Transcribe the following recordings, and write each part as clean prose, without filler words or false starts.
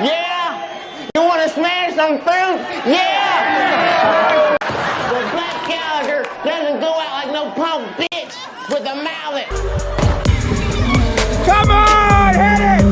Yeah? You want to smash some fruit? Yeah! But Black Gallagher doesn't go out like no punk bitch with a mallet. Come on, hit it!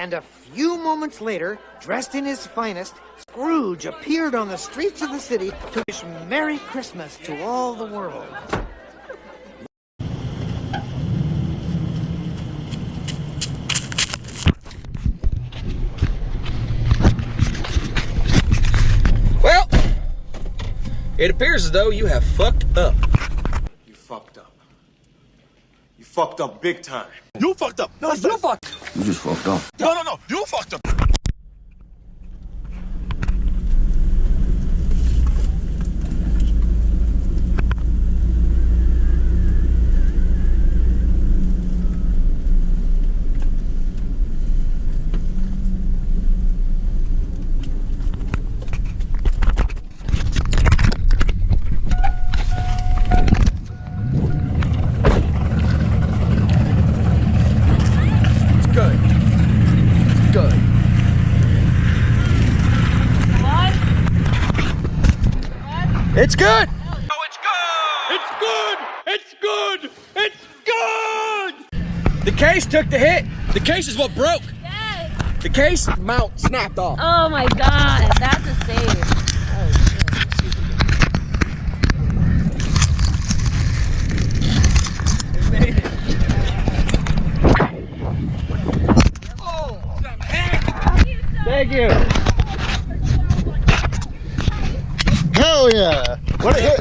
And a few moments later, dressed in his finest, Scrooge appeared on the streets of the city to wish Merry Christmas to all the world. It appears as though you have fucked up. You fucked up. You fucked up big time. You fucked up. No, you fucked. You just fucked up. No. You fucked up. It's good! Oh, it's good! It's good! It's good! It's good! The case took the hit. The case is what broke. Yes. The case mount snapped off. Oh my god, that's a save. Oh shit. Thank you. Hell yeah! What a hit!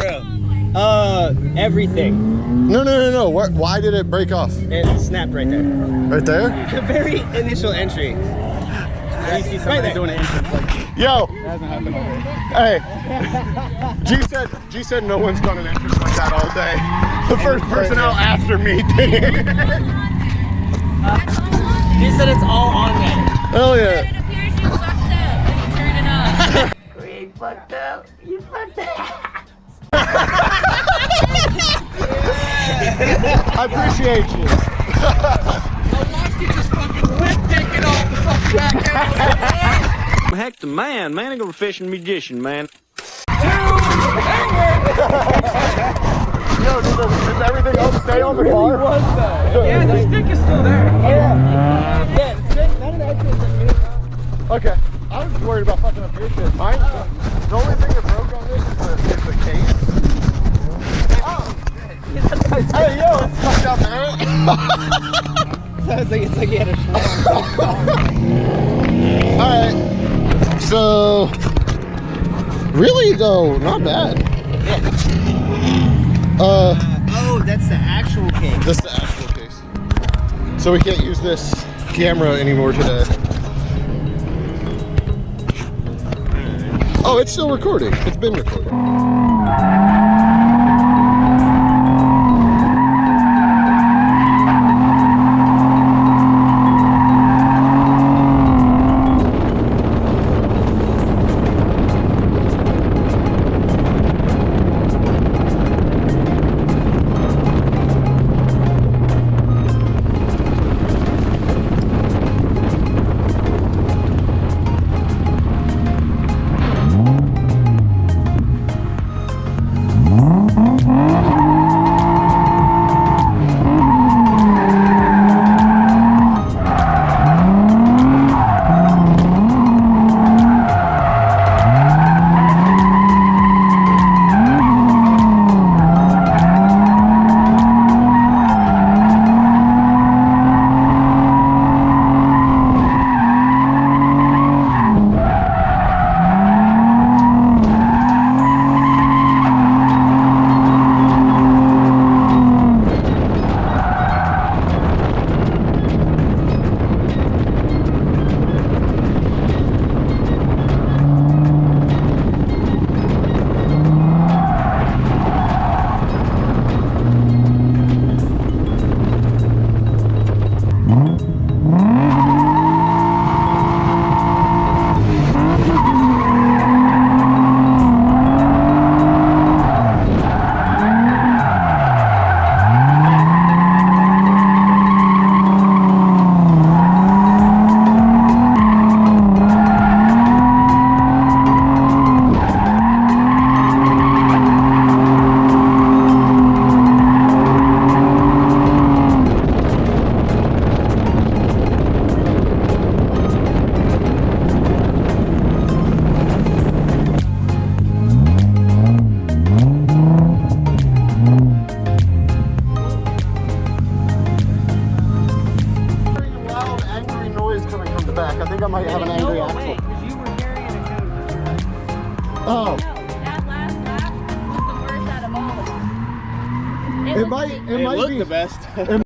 Everything. No. Why did it break off? It snapped right there. Right there? The very initial entry. You see somebody doing an entrance like Yo! that hasn't happened already. Hey, G said no one's done an entrance like that all day. The first person out after me did it. He said it's all on there. Hell yeah! It appears you fucked up when you turn it on. We ain't fucked up. You fucked up. I appreciate you. Heck, the man ain't gonna fishing magician, man. Yo, does everything else stay on the car? Yeah, the stick is still there. Oh, yeah. None of that shit's okay. I was worried about fucking up your shit. Mine, the only thing that broke on this is the case. Hey, yo, it's fucked out there. It's like he had a schlong. Alright. So, really though, not bad. Oh, that's the actual case. This is the actual case. So we can't use this camera anymore today. Oh, it's still recording. It's been recording. wait, because you were carrying a code. Oh. No, that last lap, It might It looked be the best.